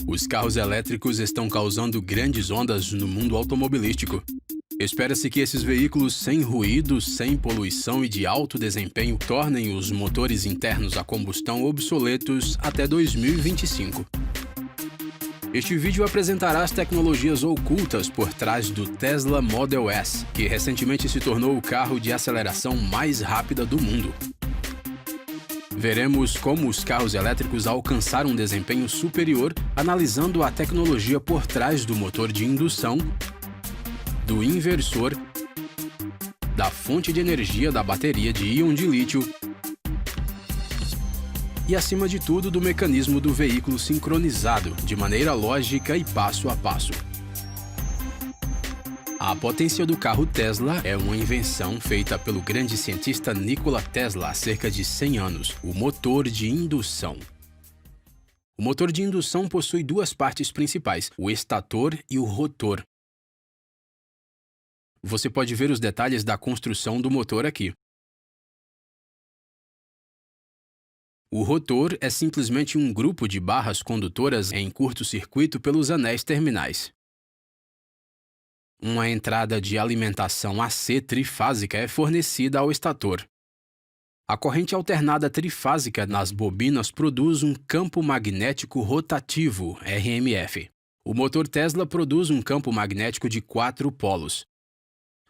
Os carros elétricos estão causando grandes ondas no mundo automobilístico. Espera-se que esses veículos sem ruído, sem poluição e de alto desempenho tornem os motores internos a combustão obsoletos até 2025. Este vídeo apresentará as tecnologias ocultas por trás do Tesla Model S, que recentemente se tornou o carro de aceleração mais rápida do mundo. Veremos como os carros elétricos alcançaram um desempenho superior, analisando a tecnologia por trás do motor de indução, do inversor, da fonte de energia da bateria de íon de lítio e, acima de tudo, do mecanismo do veículo sincronizado, de maneira lógica e passo a passo. A potência do carro Tesla é uma invenção feita pelo grande cientista Nikola Tesla há cerca de 100 anos, o motor de indução. O motor de indução possui duas partes principais, o estator e o rotor. Você pode ver os detalhes da construção do motor aqui. O rotor é simplesmente um grupo de barras condutoras em curto-circuito pelos anéis terminais. Uma entrada de alimentação AC trifásica é fornecida ao estator. A corrente alternada trifásica nas bobinas produz um campo magnético rotativo, RMF. O motor Tesla produz um campo magnético de 4 polos.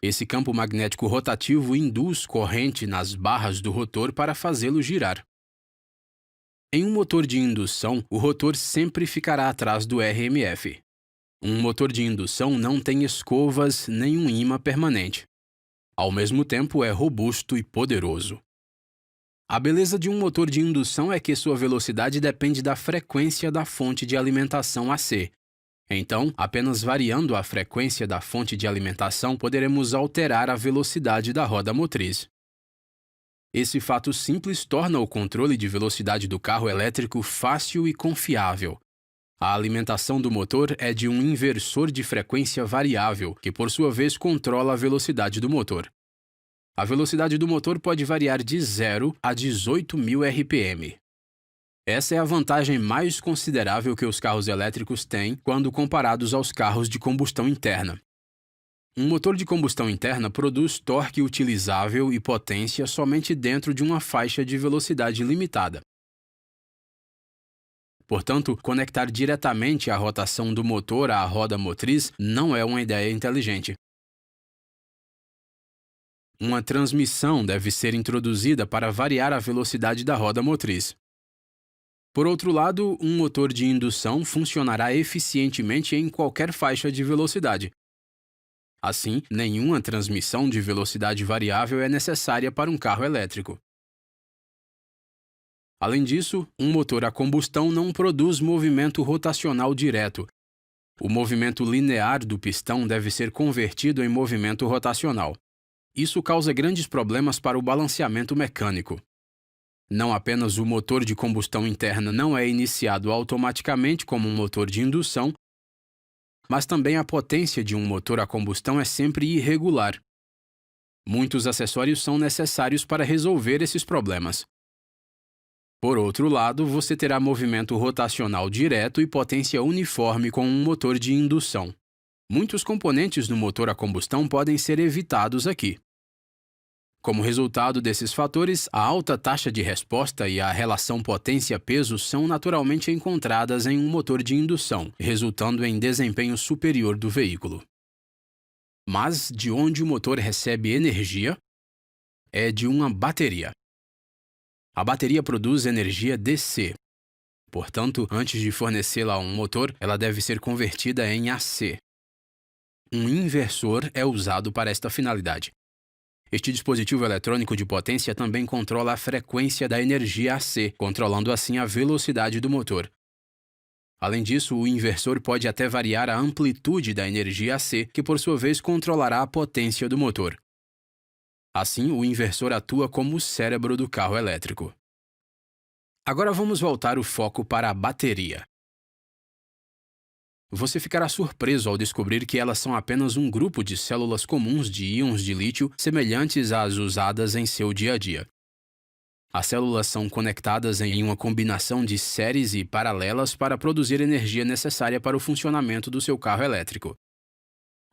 Esse campo magnético rotativo induz corrente nas barras do rotor para fazê-lo girar. Em um motor de indução, o rotor sempre ficará atrás do RMF. Um motor de indução não tem escovas nem um ímã permanente. Ao mesmo tempo, é robusto e poderoso. A beleza de um motor de indução é que sua velocidade depende da frequência da fonte de alimentação AC. Então, apenas variando a frequência da fonte de alimentação, poderemos alterar a velocidade da roda motriz. Esse fato simples torna o controle de velocidade do carro elétrico fácil e confiável. A alimentação do motor é de um inversor de frequência variável, que por sua vez controla a velocidade do motor. A velocidade do motor pode variar de 0 a 18.000 RPM. Essa é a vantagem mais considerável que os carros elétricos têm quando comparados aos carros de combustão interna. Um motor de combustão interna produz torque utilizável e potência somente dentro de uma faixa de velocidade limitada. Portanto, conectar diretamente a rotação do motor à roda motriz não é uma ideia inteligente. Uma transmissão deve ser introduzida para variar a velocidade da roda motriz. Por outro lado, um motor de indução funcionará eficientemente em qualquer faixa de velocidade. Assim, nenhuma transmissão de velocidade variável é necessária para um carro elétrico. Além disso, um motor a combustão não produz movimento rotacional direto. O movimento linear do pistão deve ser convertido em movimento rotacional. Isso causa grandes problemas para o balanceamento mecânico. Não apenas o motor de combustão interna não é iniciado automaticamente como um motor de indução, mas também a potência de um motor a combustão é sempre irregular. Muitos acessórios são necessários para resolver esses problemas. Por outro lado, você terá movimento rotacional direto e potência uniforme com um motor de indução. Muitos componentes do motor a combustão podem ser evitados aqui. Como resultado desses fatores, a alta taxa de resposta e a relação potência-peso são naturalmente encontradas em um motor de indução, resultando em desempenho superior do veículo. Mas de onde o motor recebe energia? É de uma bateria. A bateria produz energia DC. Portanto, antes de fornecê-la a um motor, ela deve ser convertida em AC. Um inversor é usado para esta finalidade. Este dispositivo eletrônico de potência também controla a frequência da energia AC, controlando assim a velocidade do motor. Além disso, o inversor pode até variar a amplitude da energia AC, que por sua vez controlará a potência do motor. Assim, o inversor atua como o cérebro do carro elétrico. Agora vamos voltar o foco para a bateria. Você ficará surpreso ao descobrir que elas são apenas um grupo de células comuns de íons de lítio semelhantes às usadas em seu dia a dia. As células são conectadas em uma combinação de séries e paralelas para produzir energia necessária para o funcionamento do seu carro elétrico.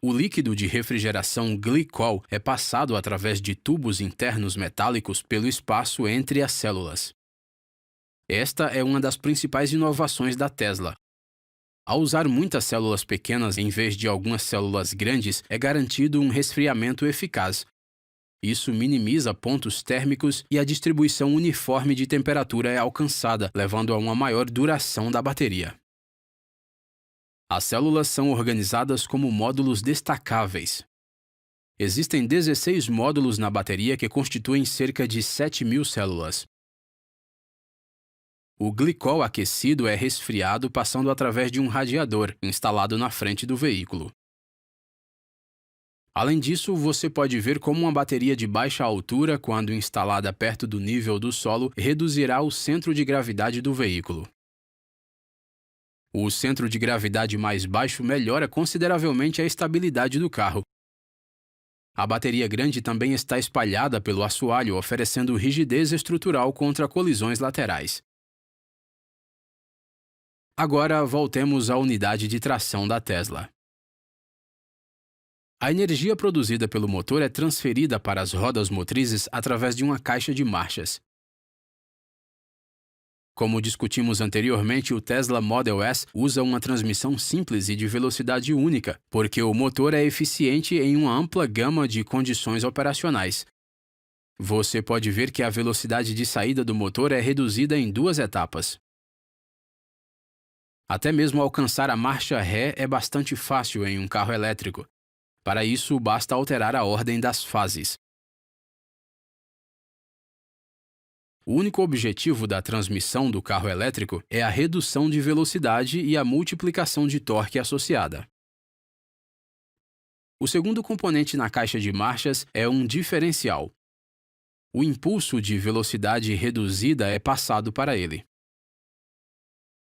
O líquido de refrigeração glicol é passado através de tubos internos metálicos pelo espaço entre as células. Esta é uma das principais inovações da Tesla. Ao usar muitas células pequenas em vez de algumas células grandes, é garantido um resfriamento eficaz. Isso minimiza pontos térmicos e a distribuição uniforme de temperatura é alcançada, levando a uma maior duração da bateria. As células são organizadas como módulos destacáveis. Existem 16 módulos na bateria que constituem cerca de 7.000 células. O glicol aquecido é resfriado passando através de um radiador instalado na frente do veículo. Além disso, você pode ver como uma bateria de baixa altura, quando instalada perto do nível do solo, reduzirá o centro de gravidade do veículo. O centro de gravidade mais baixo melhora consideravelmente a estabilidade do carro. A bateria grande também está espalhada pelo assoalho, oferecendo rigidez estrutural contra colisões laterais. Agora, voltemos à unidade de tração da Tesla. A energia produzida pelo motor é transferida para as rodas motrizes através de uma caixa de marchas. Como discutimos anteriormente, o Tesla Model S usa uma transmissão simples e de velocidade única, porque o motor é eficiente em uma ampla gama de condições operacionais. Você pode ver que a velocidade de saída do motor é reduzida em 2 etapas. Até mesmo alcançar a marcha ré é bastante fácil em um carro elétrico. Para isso, basta alterar a ordem das fases. O único objetivo da transmissão do carro elétrico é a redução de velocidade e a multiplicação de torque associada. O segundo componente na caixa de marchas é um diferencial. O impulso de velocidade reduzida é passado para ele.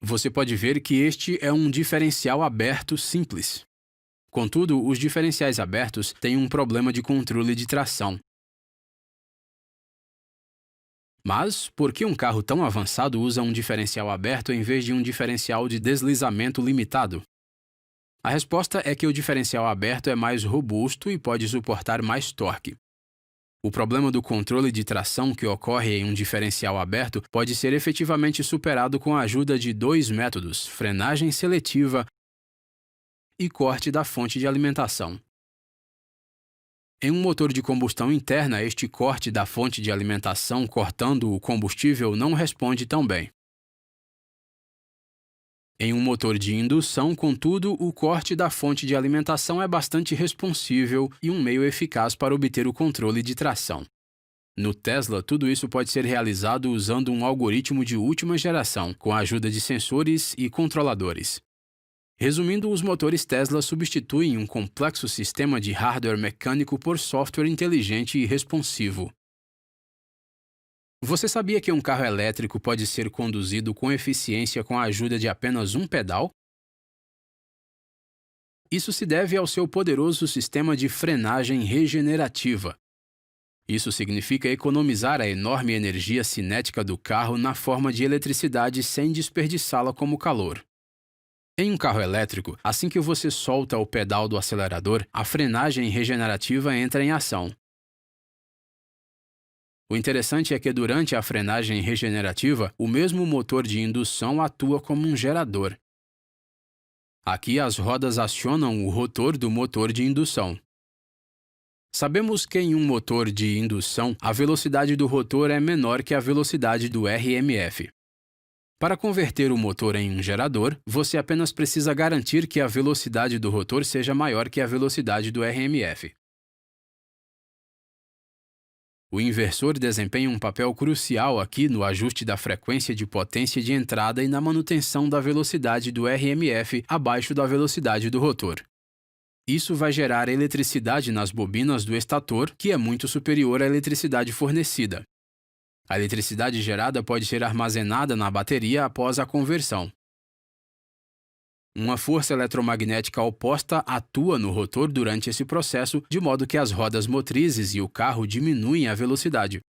Você pode ver que este é um diferencial aberto simples. Contudo, os diferenciais abertos têm um problema de controle de tração. Mas, por que um carro tão avançado usa um diferencial aberto em vez de um diferencial de deslizamento limitado? A resposta é que o diferencial aberto é mais robusto e pode suportar mais torque. O problema do controle de tração que ocorre em um diferencial aberto pode ser efetivamente superado com a ajuda de 2 métodos: frenagem seletiva e corte da fonte de alimentação. Em um motor de combustão interna, este corte da fonte de alimentação cortando o combustível não responde tão bem. Em um motor de indução, contudo, o corte da fonte de alimentação é bastante responsível e um meio eficaz para obter o controle de tração. No Tesla, tudo isso pode ser realizado usando um algoritmo de última geração, com a ajuda de sensores e controladores. Resumindo, os motores Tesla substituem um complexo sistema de hardware mecânico por software inteligente e responsivo. Você sabia que um carro elétrico pode ser conduzido com eficiência com a ajuda de apenas um pedal? Isso se deve ao seu poderoso sistema de frenagem regenerativa. Isso significa economizar a enorme energia cinética do carro na forma de eletricidade sem desperdiçá-la como calor. Em um carro elétrico, assim que você solta o pedal do acelerador, a frenagem regenerativa entra em ação. O interessante é que durante a frenagem regenerativa, o mesmo motor de indução atua como um gerador. Aqui as rodas acionam o rotor do motor de indução. Sabemos que em um motor de indução, a velocidade do rotor é menor que a velocidade do RMF. Para converter o motor em um gerador, você apenas precisa garantir que a velocidade do rotor seja maior que a velocidade do RMF. O inversor desempenha um papel crucial aqui no ajuste da frequência de potência de entrada e na manutenção da velocidade do RMF abaixo da velocidade do rotor. Isso vai gerar eletricidade nas bobinas do estator, que é muito superior à eletricidade fornecida. A eletricidade gerada pode ser armazenada na bateria após a conversão. Uma força eletromagnética oposta atua no rotor durante esse processo, de modo que as rodas motrizes e o carro diminuem a velocidade.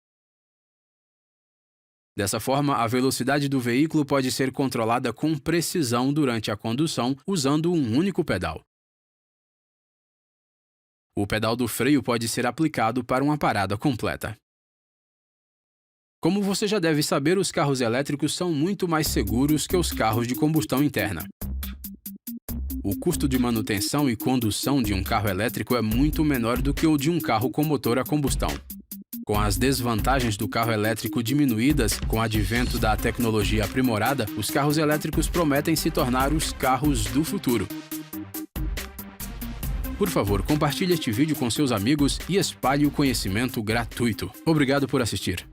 Dessa forma, a velocidade do veículo pode ser controlada com precisão durante a condução usando um único pedal. O pedal do freio pode ser aplicado para uma parada completa. Como você já deve saber, os carros elétricos são muito mais seguros que os carros de combustão interna. O custo de manutenção e condução de um carro elétrico é muito menor do que o de um carro com motor a combustão. Com as desvantagens do carro elétrico diminuídas com o advento da tecnologia aprimorada, os carros elétricos prometem se tornar os carros do futuro. Por favor, compartilhe este vídeo com seus amigos e espalhe o conhecimento gratuito. Obrigado por assistir.